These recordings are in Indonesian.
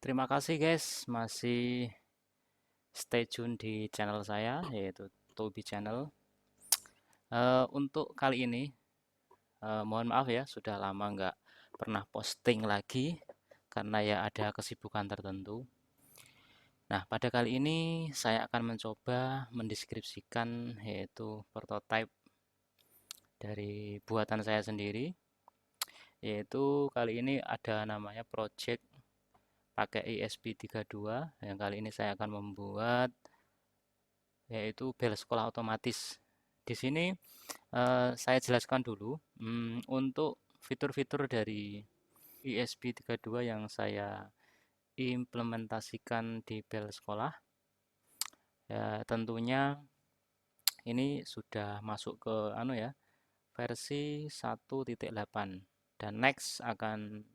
Terima kasih guys, masih stay tune di channel saya, yaitu Tobi Channel. Untuk kali ini, mohon maaf ya, sudah lama nggak pernah posting lagi, karena ya ada kesibukan tertentu. Nah, pada kali ini saya akan mencoba mendeskripsikan, yaitu prototype dari buatan saya sendiri, yaitu kali ini ada namanya project pakai ESP32, yang kali ini saya akan membuat yaitu bel sekolah otomatis. Di sini saya jelaskan dulu untuk fitur-fitur dari ESP32 yang saya implementasikan di bel sekolah. Ya, tentunya ini sudah masuk ke versi 1.8 dan next akan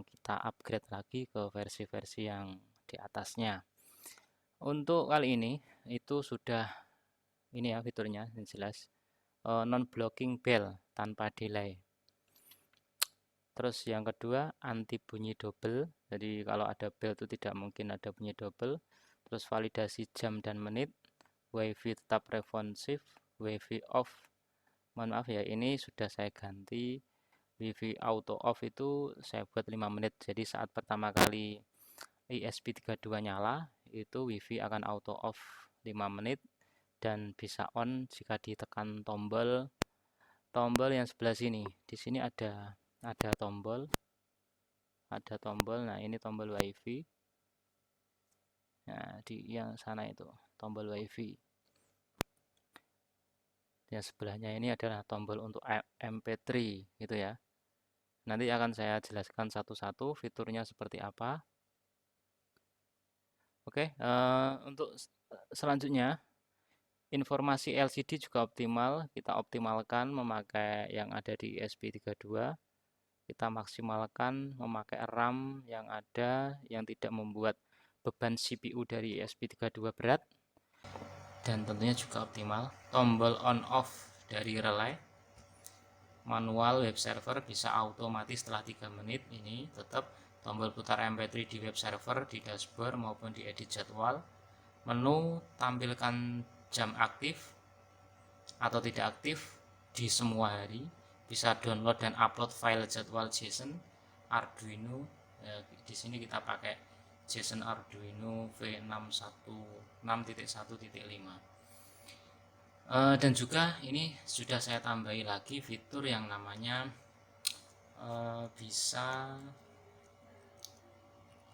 kita upgrade lagi ke versi-versi yang di atasnya. Untuk kali ini itu sudah ini ya fiturnya yang jelas non blocking bell tanpa delay. Terus yang kedua anti bunyi double, jadi kalau ada bell itu tidak mungkin ada bunyi double. Terus validasi jam dan menit, wifi tetap responsif, wifi off, mohon maaf ya ini sudah saya ganti, wifi auto off itu saya buat 5 menit, jadi saat pertama kali ESP32 nyala itu wifi akan auto off 5 menit dan bisa on jika ditekan tombol yang sebelah sini. Di sini ada tombol, Nah, ini tombol WiFi. Nah, di yang sana itu tombol WiFi. Yang sebelahnya ini adalah tombol untuk MP3 gitu ya. Nanti akan saya jelaskan satu-satu fiturnya seperti apa. Oke, untuk selanjutnya informasi LCD juga optimal. Kita optimalkan memakai yang ada di ESP32. Kita maksimalkan memakai RAM yang ada yang tidak membuat beban CPU dari ESP32 berat, dan tentunya juga optimal. Tombol on off dari relay, manual web server bisa otomatis setelah 3 menit. Ini tetap tombol putar MP3 di web server, di dashboard maupun di edit jadwal. Menu tampilkan jam aktif atau tidak aktif di semua hari. Bisa download dan upload file jadwal JSON Arduino. Di sini kita pakai JSON Arduino V616.1.5. Dan juga ini sudah saya tambahi lagi fitur yang namanya bisa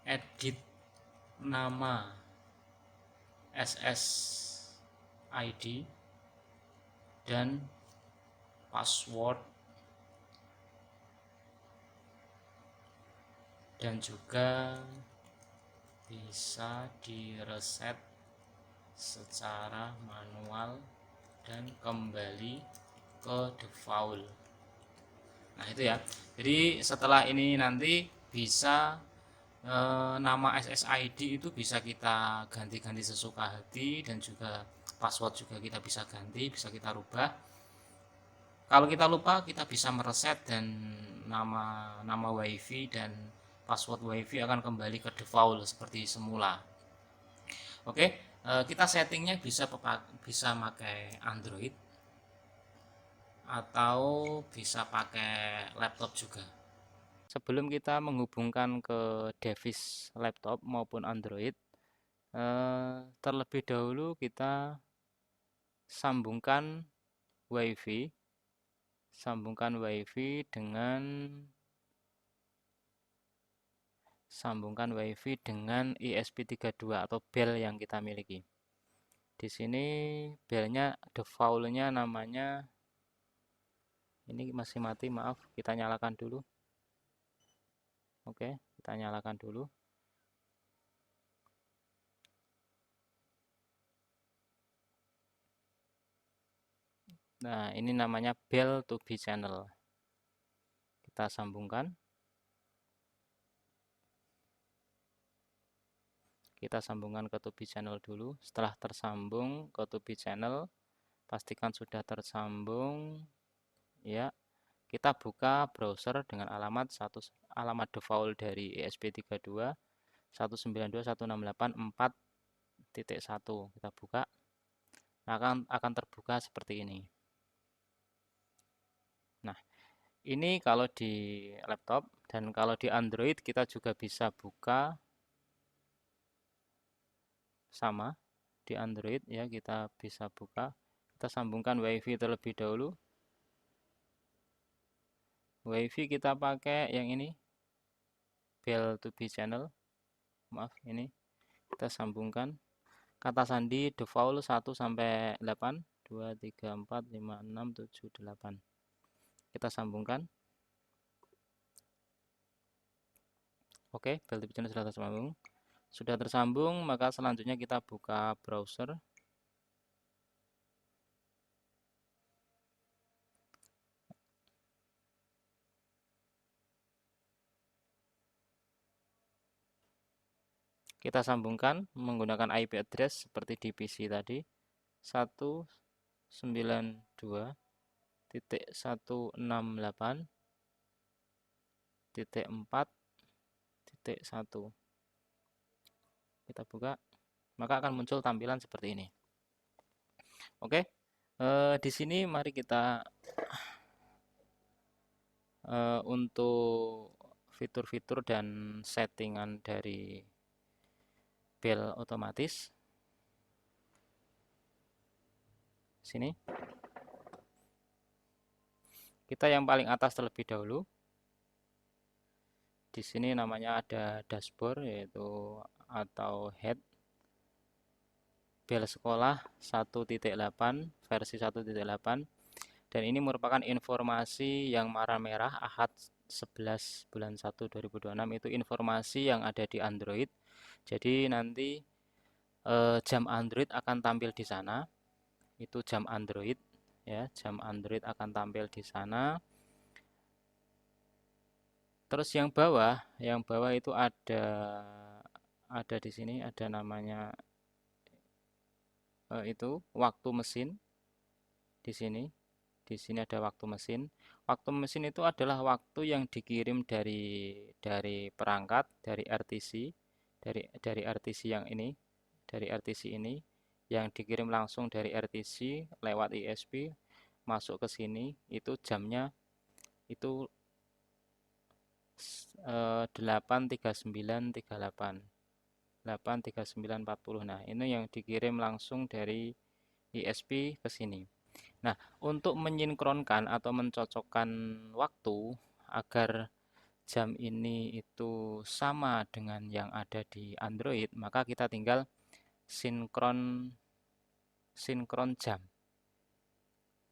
edit nama SSID dan password, dan juga bisa direset secara manual dan kembali ke default. Nah itu ya, jadi setelah ini nanti bisa nama SSID itu bisa kita ganti-ganti sesuka hati, dan juga password juga kita bisa ganti, bisa kita rubah. Kalau kita lupa kita bisa mereset, dan nama WiFi dan password WiFi akan kembali ke default seperti semula. Oke, kita settingnya bisa pakai Android atau bisa pakai laptop juga. Sebelum kita menghubungkan ke device laptop maupun Android, terlebih dahulu kita sambungkan WiFi, dengan ESP32 atau bel yang kita miliki. Di sini belnya defaultnya namanya, ini masih mati, maaf, kita nyalakan dulu. Oke, kita nyalakan dulu. Nah, ini namanya bel to be channel. Kita sambungkan. Kita sambungkan ke Tubi channel dulu. Setelah tersambung ke Tubi channel, pastikan sudah tersambung. Ya, kita buka browser dengan alamat default dari ESP32. 192.168.4.1. Kita buka, akan terbuka seperti ini. Nah, ini kalau di laptop, dan kalau di Android kita juga bisa buka sama. Di Android ya, kita bisa buka. Kita sambungkan WiFi terlebih dahulu. WiFi kita pakai yang ini, Bell to B channel. Maaf, ini kita sambungkan. Kata sandi default 1 sampai 8, 2 3 4 5 6 7 8. Kita sambungkan. Oke, Bell to B channel sudah tersambung. Sudah tersambung, maka selanjutnya kita buka browser. Kita sambungkan menggunakan IP address seperti di PC tadi, 192.168.4.1. Kita buka, maka akan muncul tampilan seperti ini. Oke, di sini mari kita untuk fitur-fitur dan settingan dari bel otomatis. Sini. Kita yang paling atas terlebih dahulu. Di sini namanya ada dashboard, yaitu atau head bel sekolah 1.8 versi 1.8, dan ini merupakan informasi yang merah-merah Ahad 11 bulan 1 2026, itu informasi yang ada di Android. Jadi nanti jam Android akan tampil di sana. Itu jam Android ya, jam Android akan tampil di sana. Terus yang bawah itu ada di sini, ada namanya itu waktu mesin. Di sini ada waktu mesin. Waktu mesin itu adalah waktu yang dikirim dari perangkat, dari RTC, dari RTC yang ini, dari RTC ini yang dikirim langsung dari RTC lewat ISP masuk ke sini. Itu jamnya itu 8.39.38, 8.39.40. Nah, ini yang dikirim langsung dari ISP ke sini. Nah, untuk menyinkronkan atau mencocokkan waktu agar jam ini itu sama dengan yang ada di Android, maka kita tinggal sinkron jam.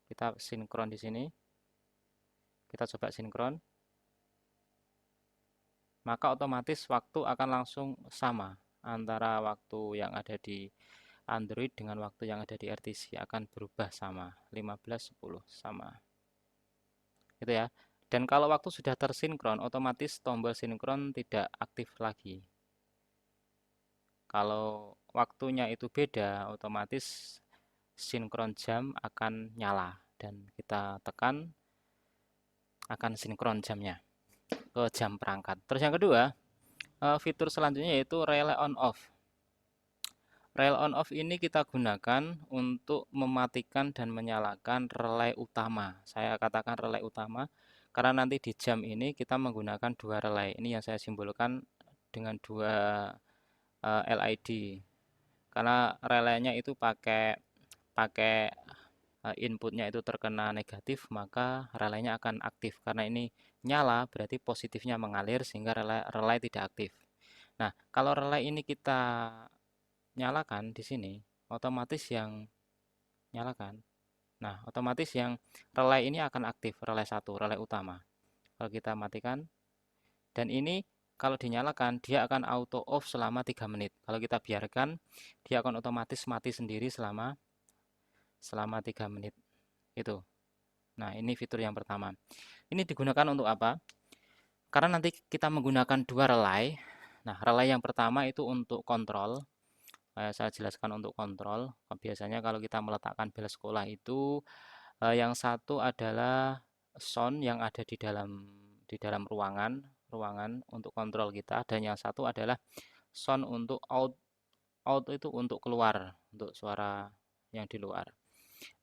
Kita sinkron di sini. Kita coba sinkron. Maka otomatis waktu akan langsung sama antara waktu yang ada di Android dengan waktu yang ada di RTC, akan berubah sama, 15.10 sama. Gitu ya. Dan kalau waktu sudah tersinkron, otomatis tombol sinkron tidak aktif lagi. Kalau waktunya itu beda, otomatis sinkron jam akan nyala dan kita tekan akan sinkron jamnya ke jam perangkat. Terus yang kedua, fitur selanjutnya yaitu relay on off. Relay on off ini kita gunakan untuk mematikan dan menyalakan relay utama. Saya katakan relay utama karena nanti di jam ini kita menggunakan dua relay. Ini yang saya simbolkan dengan dua LED. Karena relaynya itu pakai inputnya itu terkena negatif, maka relaynya akan aktif. Karena ini nyala berarti positifnya mengalir sehingga relay tidak aktif. Nah, kalau relay ini kita nyalakan di sini, otomatis yang nyalakan. Nah, otomatis yang relay ini akan aktif, relay 1, relay utama. Kalau kita matikan, dan ini kalau dinyalakan, dia akan auto off selama 3 menit. Kalau kita biarkan, dia akan otomatis mati sendiri selama 3 menit. Itu. Nah, ini fitur yang pertama. Ini digunakan untuk apa? Karena nanti kita menggunakan dua relay. Nah, relay yang pertama itu untuk kontrol. Saya jelaskan untuk kontrol. Biasanya kalau kita meletakkan bel sekolah itu yang satu adalah sound yang ada di dalam ruangan untuk kontrol kita, dan yang satu adalah sound untuk out. Out itu untuk keluar, untuk suara yang di luar.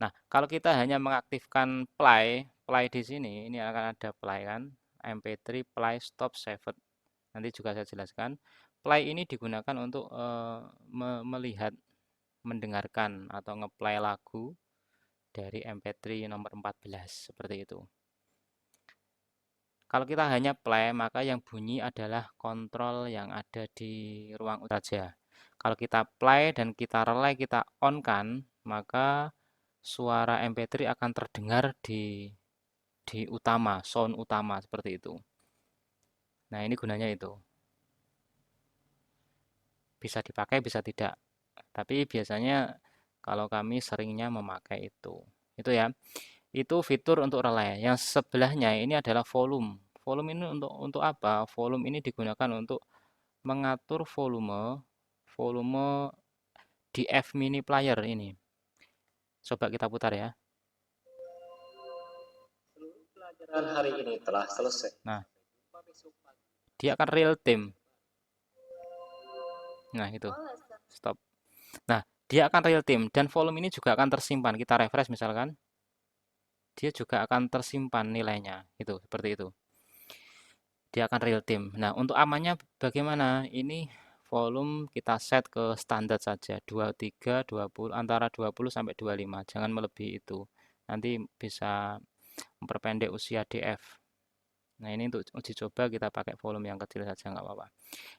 Nah, kalau kita hanya mengaktifkan play, play di sini, ini akan ada play kan, MP3 play stop saved. Nanti juga saya jelaskan. Play ini digunakan untuk melihat, mendengarkan atau ngeplay lagu dari MP3 nomor 14 seperti itu. Kalau kita hanya play, maka yang bunyi adalah kontrol yang ada di ruang saja. Kalau kita play dan kita relay, kita on kan, maka suara MP3 akan terdengar di utama, sound utama seperti itu. Nah, ini gunanya itu. Bisa dipakai, bisa tidak. Tapi biasanya kalau kami seringnya memakai itu. Itu ya. Itu fitur untuk relay. Yang sebelahnya ini adalah volume. Volume ini untuk apa? Volume ini digunakan untuk mengatur volume volume di F mini player ini. Coba kita putar ya. Pelajaran hari ini telah selesai. Nah, dia akan real time. Nah, itu. Stop. Nah, dia akan real time dan volume ini juga akan tersimpan. Kita refresh misalkan. Dia juga akan tersimpan nilainya. Itu, seperti itu. Dia akan real time. Nah, untuk amannya bagaimana? Ini volume kita set ke standar saja. 23, 20, antara 20 sampai 25. Jangan melebihi itu. Nanti bisa memperpendek usia DF. Nah, ini untuk uji coba kita pakai volume yang kecil saja, nggak apa-apa.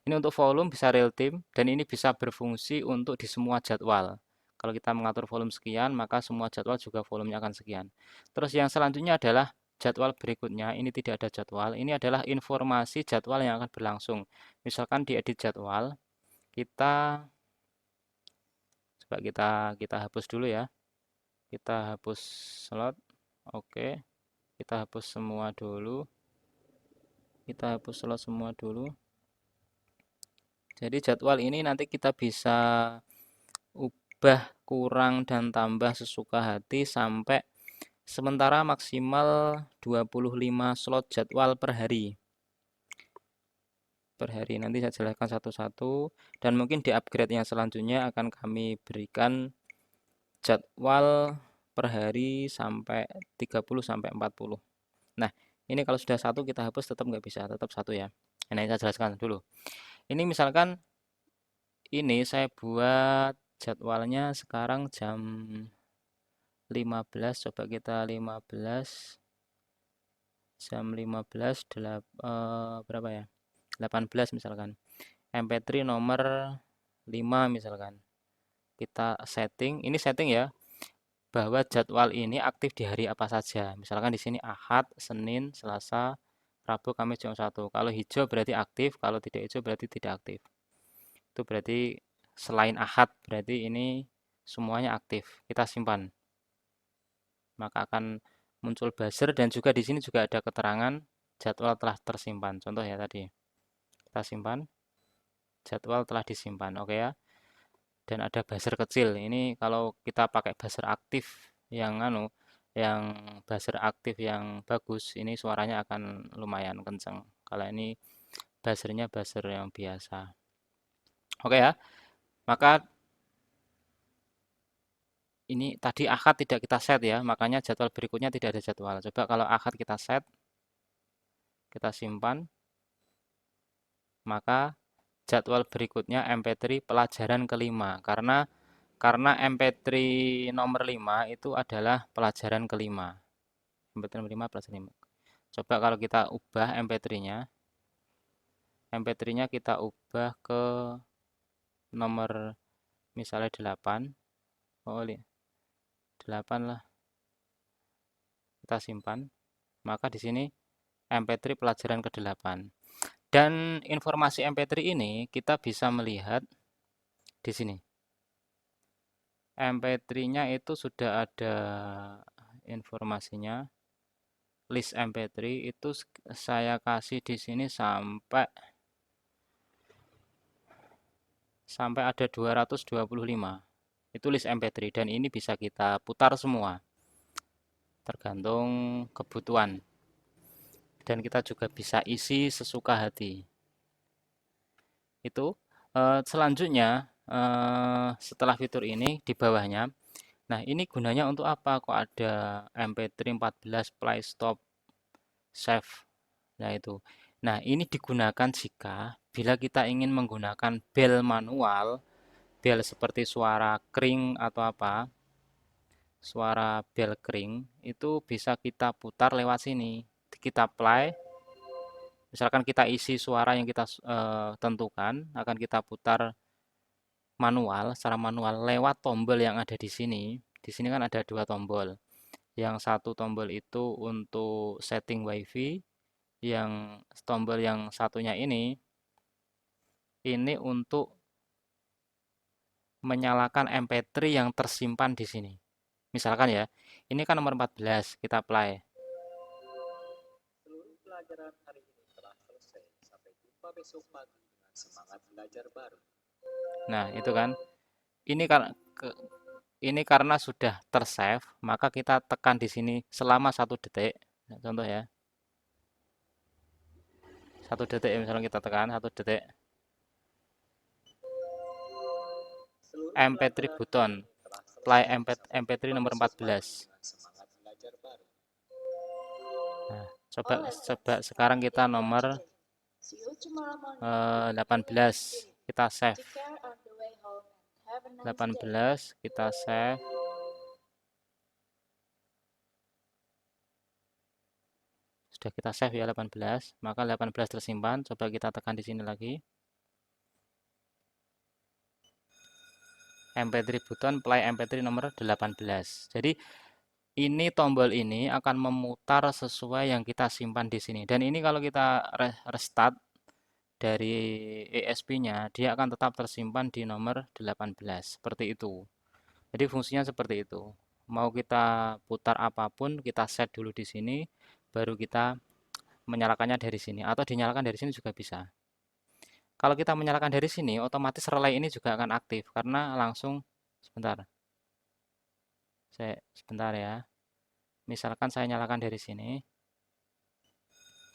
Ini untuk volume bisa real time, dan ini bisa berfungsi untuk di semua jadwal. Kalau kita mengatur volume sekian, maka semua jadwal juga volumenya akan sekian. Terus yang selanjutnya adalah jadwal berikutnya. Ini tidak ada jadwal, ini adalah informasi jadwal yang akan berlangsung. Misalkan di edit jadwal, kita coba kita hapus dulu ya. Kita hapus slot. Oke. Kita hapus semua dulu. Kita hapus slot semua dulu. Jadi jadwal ini nanti kita bisa ubah, kurang dan tambah sesuka hati sampai sementara maksimal 25 slot jadwal per hari. Per hari nanti saya jelaskan satu-satu, dan mungkin di upgrade yang selanjutnya akan kami berikan jadwal per hari sampai 30 sampai 40. Nah, ini kalau sudah satu kita hapus tetap nggak bisa, tetap satu ya. Nah, ini saya jelaskan dulu. Ini misalkan ini saya buat jadwalnya sekarang jam 15, coba kita 15, jam 15 berapa ya, 18 misalkan, MP3 nomor 5 misalkan. Kita setting, ini setting ya, bahwa jadwal ini aktif di hari apa saja. Misalkan di sini Ahad, Senin, Selasa, Rabu, Kamis jam 1. Kalau hijau berarti aktif, kalau tidak hijau berarti tidak aktif. Itu berarti selain Ahad, berarti ini semuanya aktif. Kita simpan. Maka akan muncul buzzer, dan juga di sini juga ada keterangan jadwal telah tersimpan. Contoh ya tadi. Kita simpan, jadwal telah disimpan. Oke ya. Dan ada buzzer kecil. Ini kalau kita pakai buzzer aktif yang buzzer aktif yang bagus, ini suaranya akan lumayan kencang. Kalau ini buzzernya buzzer yang biasa. Oke ya. Maka ini tadi akad tidak kita set ya, makanya jadwal berikutnya tidak ada jadwal. Coba kalau akad kita set, kita simpan, maka jadwal berikutnya MP3 pelajaran kelima. Karena MP3 nomor 5 itu adalah pelajaran kelima. MP3 nomor 5 pelajaran 5. Coba kalau kita ubah MP3-nya, MP3-nya kita ubah ke nomor misalnya 8. Oh, 8 lah. Kita simpan. Maka di sini MP3 pelajaran ke-8. Dan informasi MP3 ini kita bisa melihat di sini. MP3-nya itu sudah ada informasinya. List MP3 itu saya kasih di sini sampai ada 225. Itu list MP3, dan ini bisa kita putar semua. Tergantung kebutuhan. Dan kita juga bisa isi sesuka hati. Itu Selanjutnya, setelah fitur ini di bawahnya, nah ini gunanya untuk apa? Kok ada MP3 14 play stop save. Nah itu. Nah ini digunakan jika bila kita ingin menggunakan bel manual, bel seperti suara kering atau apa, suara bel kering itu bisa kita putar lewat sini. Kita play, misalkan kita isi suara yang kita tentukan, akan kita putar manual, secara manual lewat tombol yang ada di sini. Di sini kan ada dua tombol. Yang satu tombol itu untuk setting WiFi, yang tombol yang satunya ini untuk menyalakan MP3 yang tersimpan di sini. Misalkan ya, ini kan nomor 14, kita play. Seluruh pelajaran hari ini telah selesai. Sampai jumpa besok pagi dengan semangat belajar baru. Nah, itu kan. Ini karena ini karena sudah tersave, maka kita tekan di sini selama 1 detik. Nah, contoh ya, 1 detik ya, misalnya kita tekan 1 detik. Seluruh MP3 pelajaran hari button, ini telah play selesai. Sampai MP3 jumpa nomor besok pagi 14. dengan semangat belajar baru. Nah, coba sekarang kita nomor 18. Kita save. 18 kita save. Sudah kita save ya 18, maka 18 tersimpan. Coba kita tekan di sini lagi. MP3 button play MP3 nomor 18. Jadi ini tombol ini akan memutar sesuai yang kita simpan di sini. Dan ini kalau kita restart dari ESP-nya, dia akan tetap tersimpan di nomor 18. Seperti itu. Jadi fungsinya seperti itu. Mau kita putar apapun, kita set dulu di sini, baru kita menyalakannya dari sini. Atau dinyalakan dari sini juga bisa. Kalau kita menyalakan dari sini, otomatis relay ini juga akan aktif. Karena langsung, sebentar, sebentar ya. Misalkan saya nyalakan dari sini,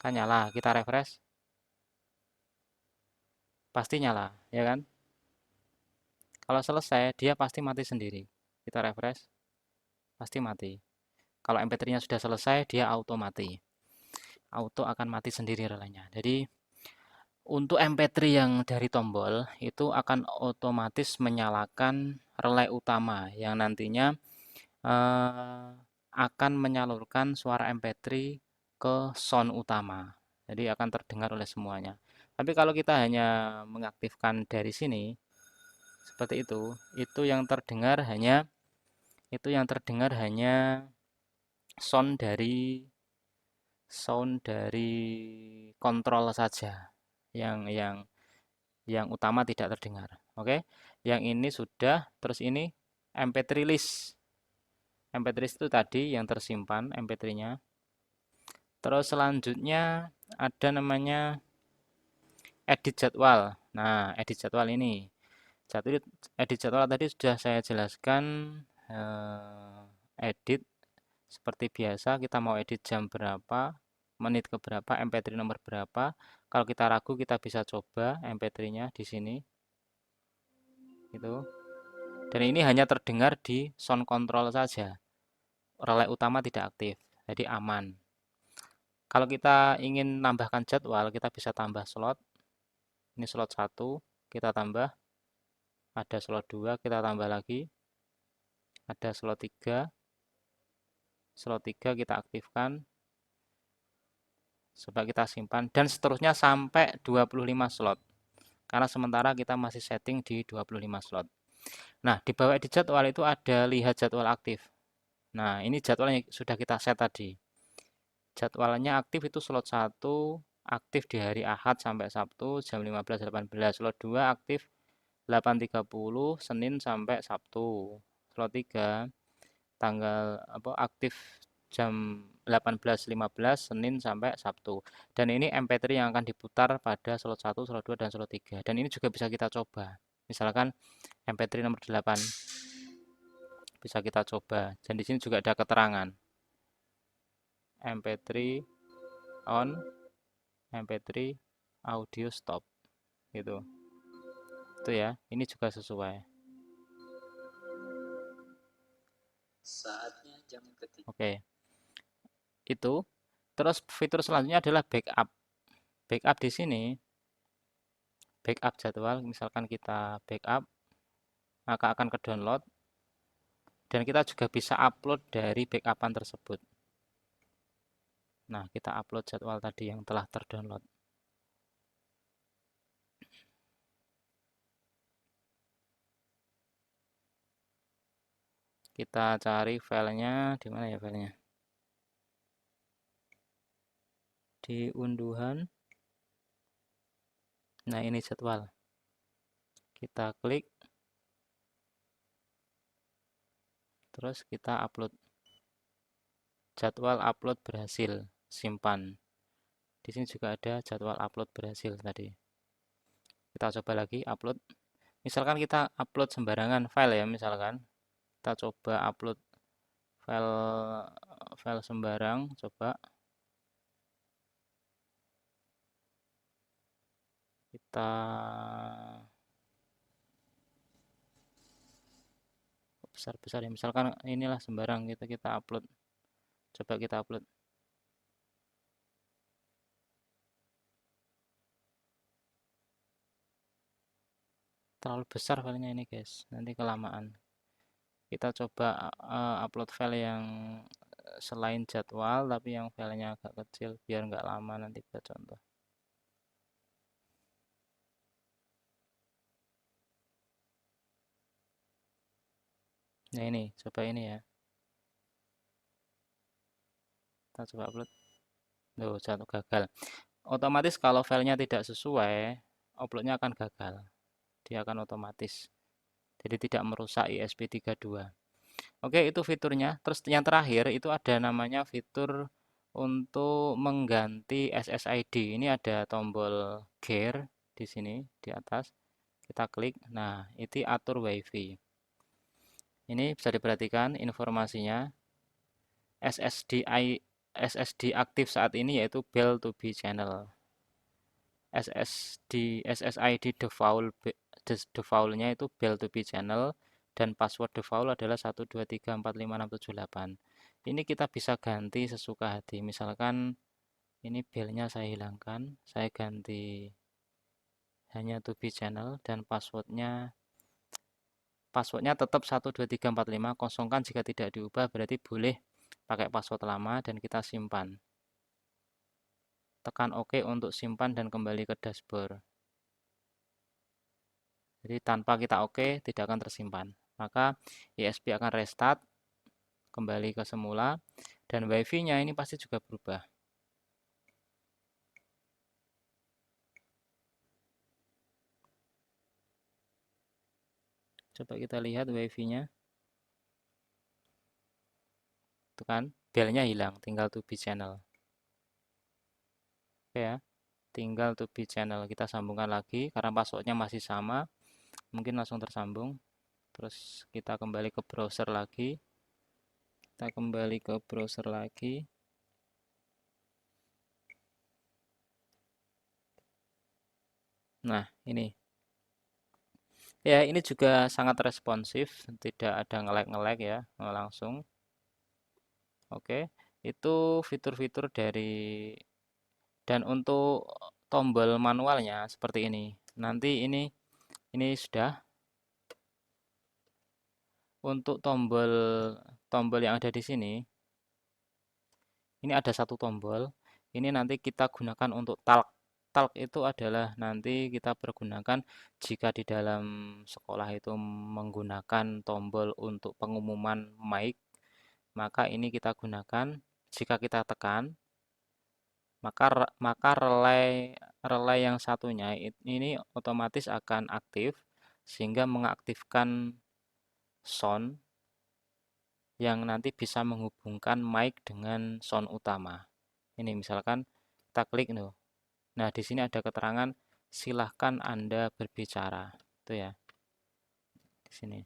kan nyala, kita refresh, pasti nyala, ya kan? Kalau selesai, dia pasti mati sendiri. Kita refresh, pasti mati. Kalau MP3-nya sudah selesai, dia auto mati. Auto akan mati sendiri relaynya. Jadi, untuk MP3 yang dari tombol, itu akan otomatis menyalakan relay utama yang nantinya akan menyalurkan suara MP3 ke sound utama. Jadi akan terdengar oleh semuanya. Tapi kalau kita hanya mengaktifkan dari sini, seperti itu yang terdengar hanya sound dari kontrol saja. Yang utama tidak terdengar. Oke. Yang ini sudah, terus ini MP3 list. MP3 itu tadi yang tersimpan MP3-nya. Terus selanjutnya ada namanya edit jadwal. Nah, edit jadwal ini. Edit jadwal tadi sudah saya jelaskan. Edit seperti biasa, kita mau edit jam berapa, menit ke berapa, MP3 nomor berapa. Kalau kita ragu, kita bisa coba MP3-nya di sini. Gitu. Dan ini hanya terdengar di sound control saja. Relay utama tidak aktif, jadi aman. Kalau kita ingin nambahkan jadwal, kita bisa tambah slot. Ini slot 1, kita tambah. Ada slot 2, kita tambah lagi. Ada slot 3. Slot 3 kita aktifkan. Coba kita simpan. Dan seterusnya sampai 25 slot. Karena sementara kita masih setting di 25 slot. Nah, di bawah edit jadwal itu ada lihat jadwal aktif. Nah, ini jadwalnya sudah kita set tadi. Jadwalnya aktif itu slot 1 aktif di hari Ahad sampai Sabtu jam 15.18. Slot 2 aktif 8.30 Senin sampai Sabtu. Slot 3 tanggal aktif jam 18.15 Senin sampai Sabtu. Dan ini MP3 yang akan diputar pada slot 1, slot 2 dan slot 3. Dan ini juga bisa kita coba. Misalkan MP3 nomor 8 bisa kita coba. Dan di sini juga ada keterangan. MP3 on, MP3 audio stop gitu. Itu ya, ini juga sesuai. Saatnya jam ketiga. Oke, itu. Terus fitur selanjutnya adalah backup. Backup di sini, backup jadwal. Misalkan kita backup, maka akan ke download. Dan kita juga bisa upload dari backupan tersebut. Nah, kita upload jadwal tadi yang telah terdownload. Kita cari filenya, di mana ya filenya? Di unduhan. Nah, ini jadwal. Kita klik, terus kita upload. Jadwal upload berhasil, simpan. Di sini juga ada jadwal upload berhasil tadi. Kita coba lagi upload. Misalkan kita upload sembarangan file ya, misalkan kita coba upload file file sembarang, coba kita besar-besar ya. Misalkan inilah sembarang kita upload. Coba kita upload. Terlalu besar filenya ini, guys. Nanti kelamaan. Kita coba upload file yang selain jadwal tapi yang filenya agak kecil biar nggak lama nanti kita contoh. Nah ini, coba ini ya. Kita coba upload. Loh, jatuh gagal. Otomatis kalau filenya tidak sesuai, uploadnya akan gagal. Dia akan otomatis. Jadi tidak merusak ESP32. Oke, itu fiturnya. Terus yang terakhir itu ada namanya fitur untuk mengganti SSID. Ini ada tombol gear di sini di atas. Kita klik. Nah, itu atur WiFi. Ini bisa diperhatikan informasinya. SSD aktif saat ini yaitu Bell to be channel. SSID defaultnya itu Bell to be channel dan password default adalah 123456788. Ini kita bisa ganti sesuka hati. Misalkan ini Bellnya saya hilangkan, saya ganti hanya to be channel dan passwordnya tetap 12345, kosongkan jika tidak diubah, berarti boleh pakai password lama dan kita simpan. Tekan OK untuk simpan dan kembali ke dashboard. Jadi tanpa kita OK tidak akan tersimpan. Maka ESP akan restart kembali ke semula dan WiFi-nya ini pasti juga berubah. Coba kita lihat WiFi-nya. Itu kan, belnya hilang, tinggal to be channel. Oke ya, tinggal to be channel. Kita sambungkan lagi karena passwordnya masih sama. Mungkin langsung tersambung. Terus kita kembali ke browser lagi. Nah, ini. Ya, ini juga sangat responsif, tidak ada nge-lag ya, langsung. Oke, itu fitur-fitur dari dan untuk tombol manualnya seperti ini. Nanti ini sudah untuk tombol tombol yang ada di sini. Ini ada satu tombol. Ini nanti kita gunakan untuk talk. Talk itu adalah nanti kita pergunakan jika di dalam sekolah itu menggunakan tombol untuk pengumuman mic, maka ini kita gunakan. Jika kita tekan, maka relay relay yang satunya ini otomatis akan aktif sehingga mengaktifkan sound yang nanti bisa menghubungkan mic dengan sound utama. Ini misalkan kita klik nih. Nah, di sini ada keterangan silahkan Anda berbicara. Itu ya. Di sini.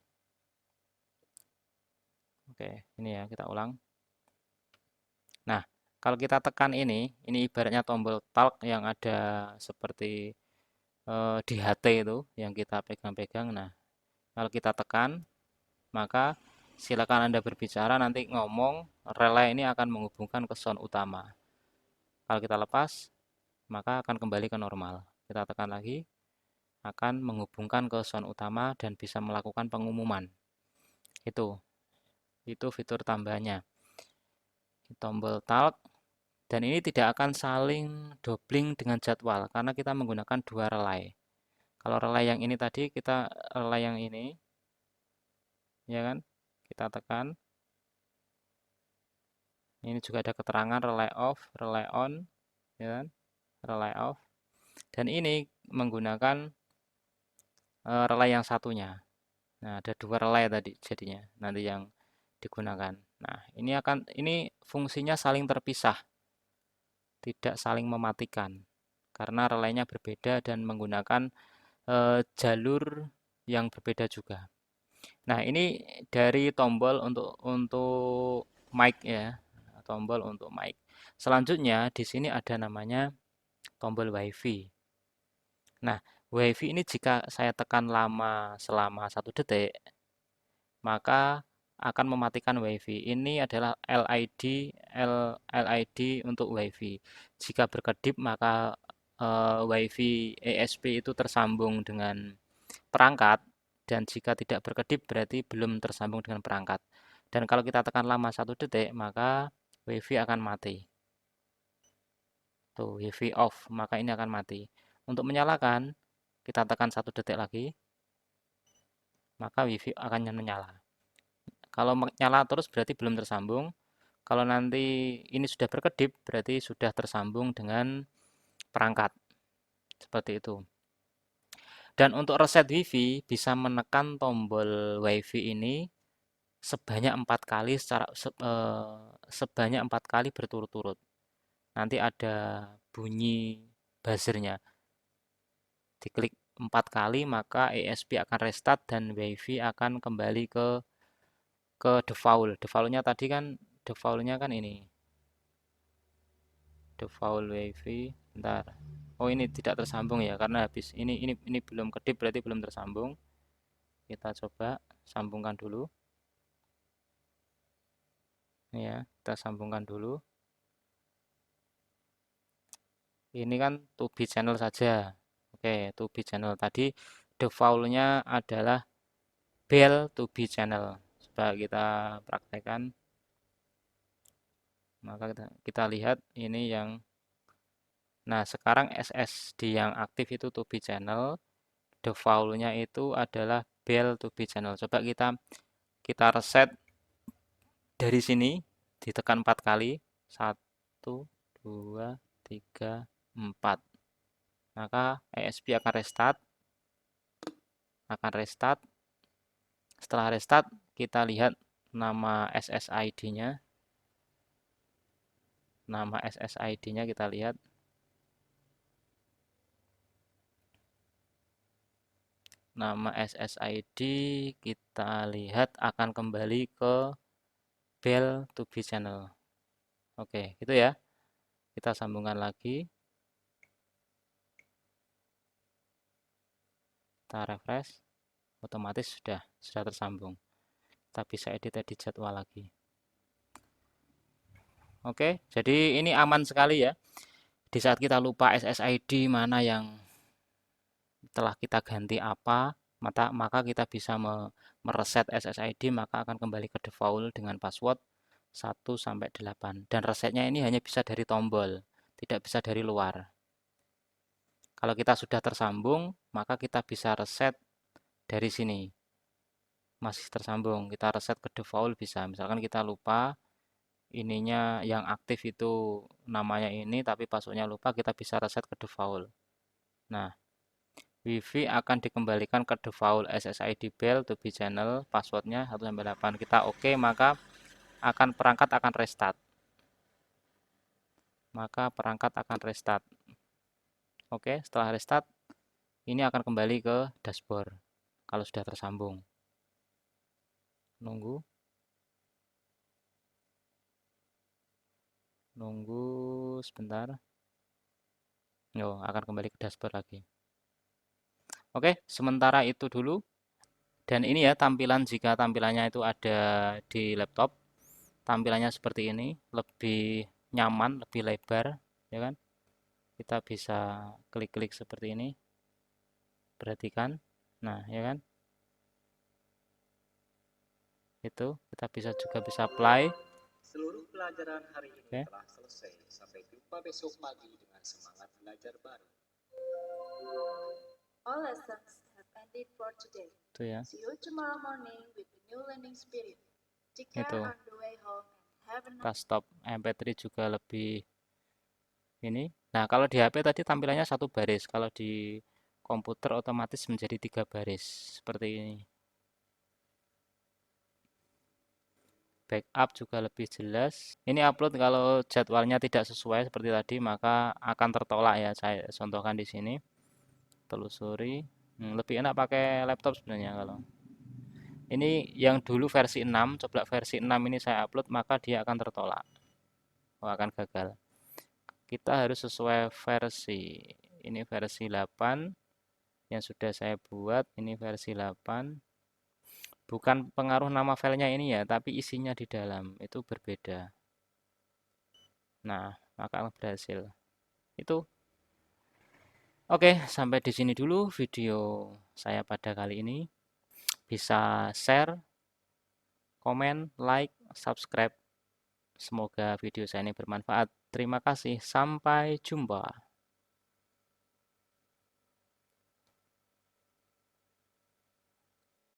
Oke, ini ya kita ulang. Nah, kalau kita tekan ini ibaratnya tombol talk yang ada seperti di HT itu yang kita pegang-pegang. Nah, kalau kita tekan, maka silakan Anda berbicara, nanti ngomong, relay ini akan menghubungkan ke sound utama. Kalau kita lepas, maka akan kembali ke normal. Kita tekan lagi, akan menghubungkan ke sound utama dan bisa melakukan pengumuman. Itu fitur tambahannya. Tombol talk, dan ini tidak akan saling doubling dengan jadwal karena kita menggunakan dua relay. Kalau relay yang ini tadi, kita relay yang ini, ya kan? Kita tekan. Ini juga ada keterangan relay off, relay on, ya kan? Relay off. Dan ini menggunakan relay yang satunya. Nah, ada dua relay tadi jadinya nanti yang digunakan. Nah, ini fungsinya saling terpisah, tidak saling mematikan karena relaynya berbeda dan menggunakan jalur yang berbeda juga. Nah, ini dari tombol untuk mic ya, tombol untuk mic. Selanjutnya di sini ada namanya tombol WiFi. Nah, WiFi ini jika saya tekan lama selama 1 detik, maka akan mematikan WiFi. Ini adalah LID untuk WiFi. Jika berkedip maka WiFi ESP itu tersambung dengan perangkat, dan jika tidak berkedip berarti belum tersambung dengan perangkat. Dan kalau kita tekan lama 1 detik, maka WiFi akan mati. Tuh, WiFi off, maka ini akan mati. Untuk menyalakan, kita tekan 1 detik lagi, maka WiFi akan menyala. Kalau nyala terus berarti belum tersambung. Kalau nanti ini sudah berkedip, berarti sudah tersambung dengan perangkat. Seperti itu. Dan untuk reset WiFi, bisa menekan tombol WiFi ini sebanyak 4 kali sebanyak 4 kali berturut-turut. Nanti ada bunyi buzzernya. Diklik 4 kali, maka ESP akan restart dan WiFi akan kembali ke default. Defaultnya tadi kan, defaultnya kan ini. Default WiFi, bentar. Oh, ini tidak tersambung ya karena habis ini belum kedip berarti belum tersambung. Kita coba sambungkan dulu. Ini ya, kita sambungkan dulu. Ini kan to be channel saja. Oke, to be channel tadi defaultnya adalah bell to be channel. Coba kita praktekkan. Maka kita lihat ini yang, nah sekarang SSD yang aktif itu to be channel, defaultnya itu adalah bell to be channel. Coba kita reset dari sini, ditekan 4 kali, 1, 2, 3, 4. Maka ESP akan restart. Setelah restart, kita lihat nama SSID-nya. Nama SSID-nya kita lihat. Nama SSID kita lihat akan kembali ke bell to be channel. Oke, gitu ya. Kita sambungkan lagi. Kita refresh. Otomatis sudah tersambung. Kita bisa edit jadwal lagi. Oke, jadi ini aman sekali ya. Di saat kita lupa SSID mana yang telah kita ganti apa, maka kita bisa mereset SSID, maka akan kembali ke default dengan password 1 sampai 8. Dan resetnya ini hanya bisa dari tombol, tidak bisa dari luar. Kalau kita sudah tersambung, maka kita bisa reset dari sini. Masih tersambung, kita reset ke default bisa. Misalkan kita lupa ininya yang aktif itu namanya ini, tapi passwordnya lupa, kita bisa reset ke default. Nah, WiFi akan dikembalikan ke default SSID bell to be channel, passwordnya 1 sampai 8. Kita oke, maka perangkat akan restart. Maka perangkat akan restart. Oke, setelah restart, ini akan kembali ke dashboard kalau sudah tersambung. Nunggu sebentar. Akan kembali ke dashboard lagi. Oke, sementara itu dulu. Dan ini ya tampilan jika tampilannya itu ada di laptop, tampilannya seperti ini, lebih nyaman, lebih lebar, ya kan? Kita bisa klik-klik seperti ini, perhatikan. Nah, ya kan? Itu kita bisa apply. Seluruh pelajaran hari ini Oke, telah selesai. Sampai jumpa besok pagi dengan semangat belajar baru. All lessons have ended for today. itu ya. See you tomorrow morning with a new learning spirit. Take care Itu. on the way home and have a Kita nice stop MP3 juga lebih ini. Nah, kalau di HP tadi tampilannya satu baris, kalau di komputer otomatis menjadi 3 baris seperti ini. Backup juga lebih jelas. Ini upload kalau jadwalnya tidak sesuai seperti tadi, maka akan tertolak ya. Saya contohkan di sini. Telusuri. Lebih enak pakai laptop sebenarnya kalau. Ini yang dulu versi 6, coba versi 6 ini saya upload, maka dia akan tertolak. Akan gagal. Kita harus sesuai versi. Ini versi 8 yang sudah saya buat. Ini versi 8. Bukan pengaruh nama filenya ini ya, tapi isinya di dalam itu berbeda. Nah, maka berhasil. Itu. Oke, sampai di sini dulu video saya pada kali ini. Bisa share, komen, like, subscribe. Semoga video saya ini bermanfaat. Terima kasih. Sampai jumpa.